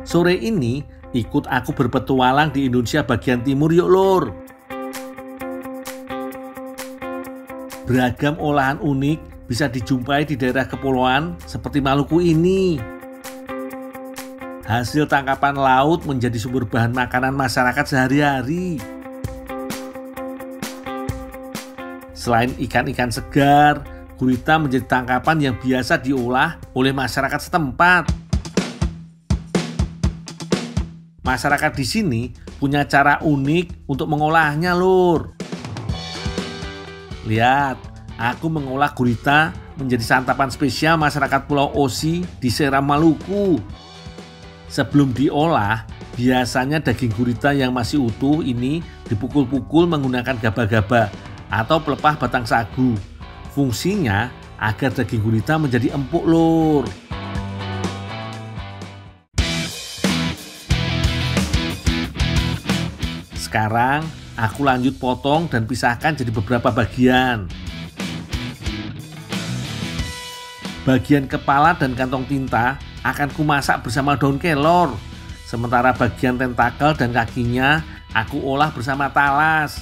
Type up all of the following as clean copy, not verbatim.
Sore ini ikut aku berpetualang di Indonesia bagian timur yuk lur. Beragam olahan unik bisa dijumpai di daerah kepulauan seperti Maluku ini. Hasil tangkapan laut menjadi sumber bahan makanan masyarakat sehari-hari. Selain ikan-ikan segar, gurita menjadi tangkapan yang biasa diolah oleh masyarakat setempat. Masyarakat di sini punya cara unik untuk mengolahnya lur. Lihat, aku mengolah gurita menjadi santapan spesial masyarakat Pulau Osi di Seram, Maluku. Sebelum diolah, biasanya daging gurita yang masih utuh ini dipukul-pukul menggunakan gaba-gaba atau pelepah batang sagu. Fungsinya agar daging gurita menjadi empuk lur. Sekarang aku lanjut potong dan pisahkan jadi beberapa bagian. Bagian kepala dan kantong tinta akan kumasak bersama daun kelor. Sementara bagian tentakel dan kakinya aku olah bersama talas.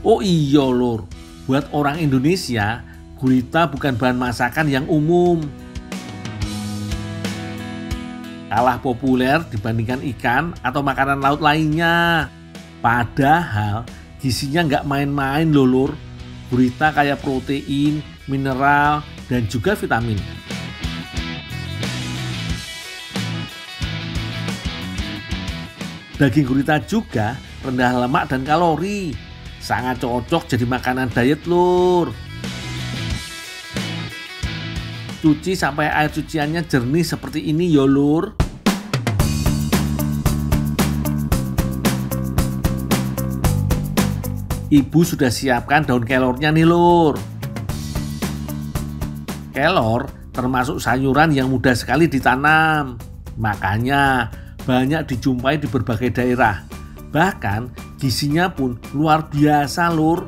Oh iya lur, buat orang Indonesia, gurita bukan bahan masakan yang umum. Kalah populer dibandingkan ikan atau makanan laut lainnya. Padahal gizinya nggak main-main loh lur. Gurita kaya protein, mineral, dan juga vitamin. Daging gurita juga rendah lemak dan kalori. Sangat cocok jadi makanan diet lur. Cuci sampai air cuciannya jernih seperti ini ya lur. Ibu sudah siapkan daun kelornya nih lur. Kelor termasuk sayuran yang mudah sekali ditanam. Makanya banyak dijumpai di berbagai daerah. Bahkan gizinya pun luar biasa lur.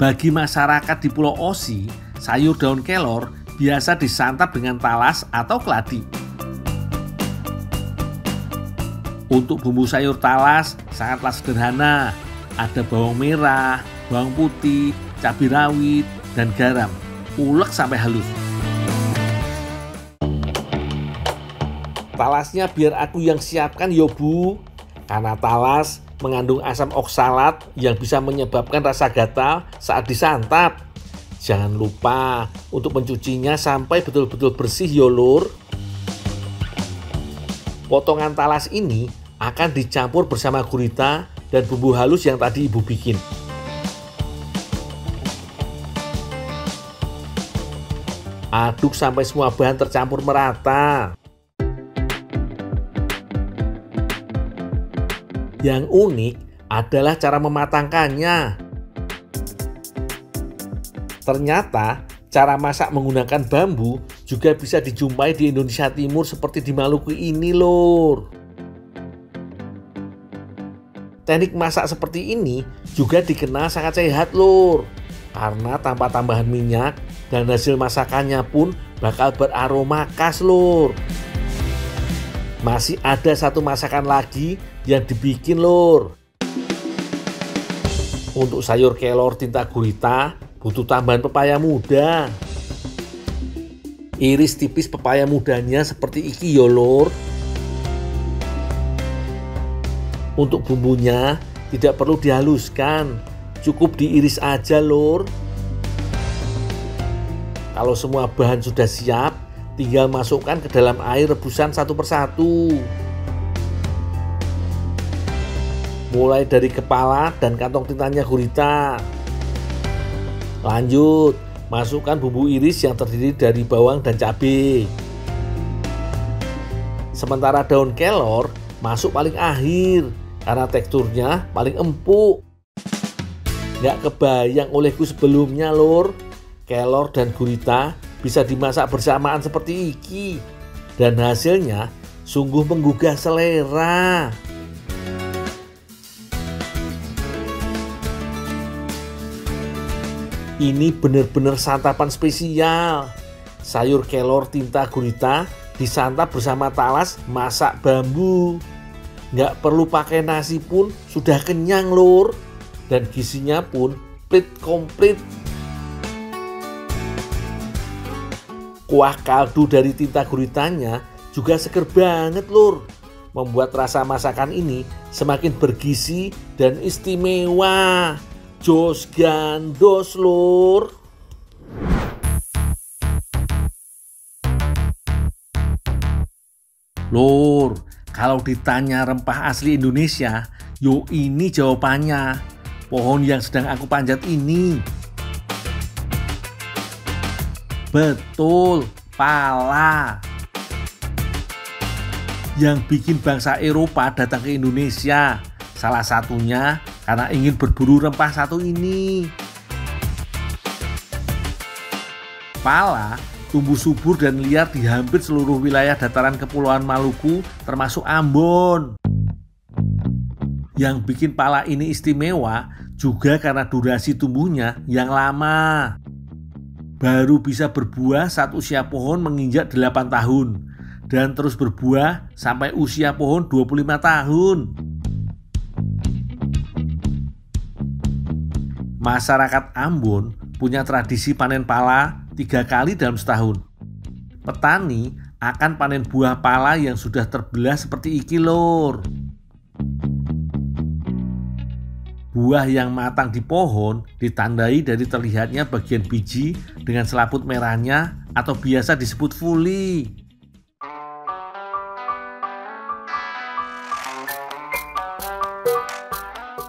Bagi masyarakat di Pulau Osi, sayur daun kelor biasa disantap dengan talas atau keladi. Untuk bumbu sayur talas sangatlah sederhana. Ada bawang merah, bawang putih, cabai rawit, dan garam. Ulek sampai halus. Talasnya biar aku yang siapkan yo bu. Karena talas mengandung asam oksalat yang bisa menyebabkan rasa gatal saat disantap. Jangan lupa untuk mencucinya sampai betul-betul bersih ya lur. Potongan talas ini akan dicampur bersama gurita dan bumbu halus yang tadi ibu bikin. Aduk sampai semua bahan tercampur merata. Yang unik adalah cara mematangkannya. Ternyata cara masak menggunakan bambu juga bisa dijumpai di Indonesia Timur seperti di Maluku ini lur. Teknik masak seperti ini juga dikenal sangat sehat lur. Karena tanpa tambahan minyak dan hasil masakannya pun bakal beraroma khas lur. Masih ada satu masakan lagi yang dibikin lur. Untuk sayur kelor tinta gurita butuh tambahan pepaya muda. Iris tipis pepaya mudanya seperti iki yo lur. Untuk bumbunya tidak perlu dihaluskan, cukup diiris aja lur. Kalau semua bahan sudah siap, tinggal masukkan ke dalam air rebusan satu persatu. Mulai dari kepala dan kantong tintanya gurita. Lanjut, masukkan bumbu iris yang terdiri dari bawang dan cabai. Sementara daun kelor masuk paling akhir karena teksturnya paling empuk. Nggak kebayang olehku sebelumnya lur, kelor dan gurita bisa dimasak bersamaan seperti iki. Dan hasilnya sungguh menggugah selera. Ini bener-bener santapan spesial. Sayur kelor tinta gurita disantap bersama talas masak bambu. Nggak perlu pakai nasi pun sudah kenyang lur. Dan gizinya pun komplit. Kuah kaldu dari tinta guritanya juga seger banget lur. Membuat rasa masakan ini semakin bergizi dan istimewa. Jos gandos lur. Lur, kalau ditanya rempah asli Indonesia, yo ini jawabannya. Pohon yang sedang aku panjat ini. Betul, pala. Yang bikin bangsa Eropa datang ke Indonesia, salah satunya karena ingin berburu rempah satu ini. Pala tumbuh subur dan liar di hampir seluruh wilayah dataran Kepulauan Maluku termasuk Ambon. Yang bikin pala ini istimewa juga karena durasi tumbuhnya yang lama. Baru bisa berbuah saat usia pohon menginjak 8 tahun dan terus berbuah sampai usia pohon 25 tahun. Masyarakat Ambon punya tradisi panen pala 3 kali dalam setahun. Petani akan panen buah pala yang sudah terbelah seperti iki lur. Buah yang matang di pohon ditandai dari terlihatnya bagian biji dengan selaput merahnya atau biasa disebut fuli.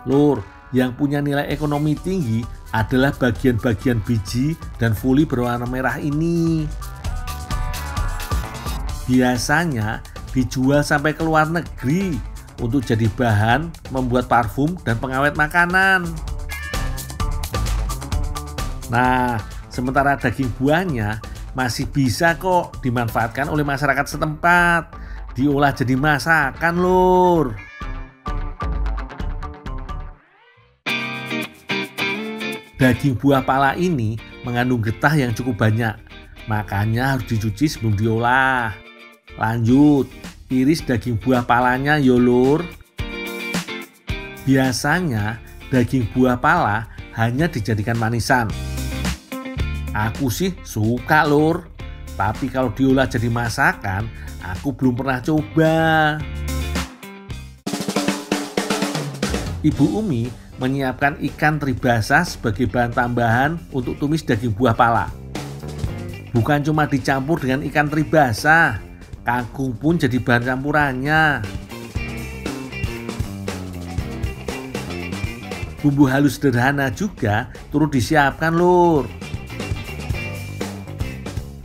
Lur, yang punya nilai ekonomi tinggi adalah bagian-bagian biji dan fuli berwarna merah ini. Biasanya dijual sampai ke luar negeri untuk jadi bahan membuat parfum dan pengawet makanan. Nah, sementara daging buahnya masih bisa kok dimanfaatkan oleh masyarakat setempat, diolah jadi masakan lur. Daging buah pala ini mengandung getah yang cukup banyak, makanya harus dicuci sebelum diolah. Lanjut, iris daging buah palanya yo lur. Biasanya daging buah pala hanya dijadikan manisan. Aku sih suka lur, tapi kalau diolah jadi masakan, aku belum pernah coba. Ibu Umi menyiapkan ikan teri basah sebagai bahan tambahan untuk tumis daging buah pala. Bukan cuma dicampur dengan ikan teri basah, kangkung pun jadi bahan campurannya. Bumbu halus sederhana juga turut disiapkan lur.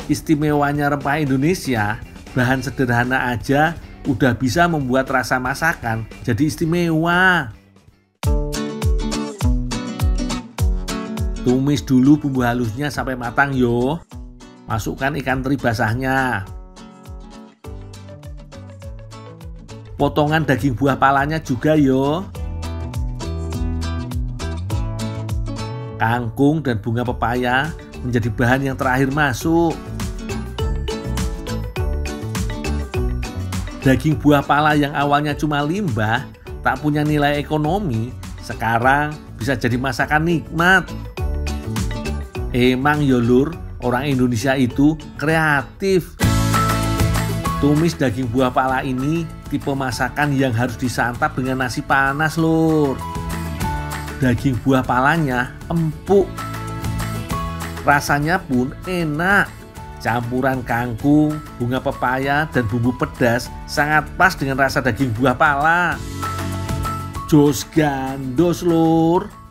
Istimewanya rempah Indonesia, bahan sederhana aja udah bisa membuat rasa masakan jadi istimewa. Tumis dulu bumbu halusnya sampai matang yo. Masukkan ikan teri basahnya. Potongan daging buah palanya juga yo. Kangkung dan bunga pepaya menjadi bahan yang terakhir masuk. Daging buah pala yang awalnya cuma limbah, tak punya nilai ekonomi, sekarang bisa jadi masakan nikmat. Emang yo lur, orang Indonesia itu kreatif. Tumis daging buah pala ini tipe masakan yang harus disantap dengan nasi panas lur. Daging buah palanya empuk. Rasanya pun enak. Campuran kangkung, bunga pepaya, dan bumbu pedas sangat pas dengan rasa daging buah pala. Jos gandos lur.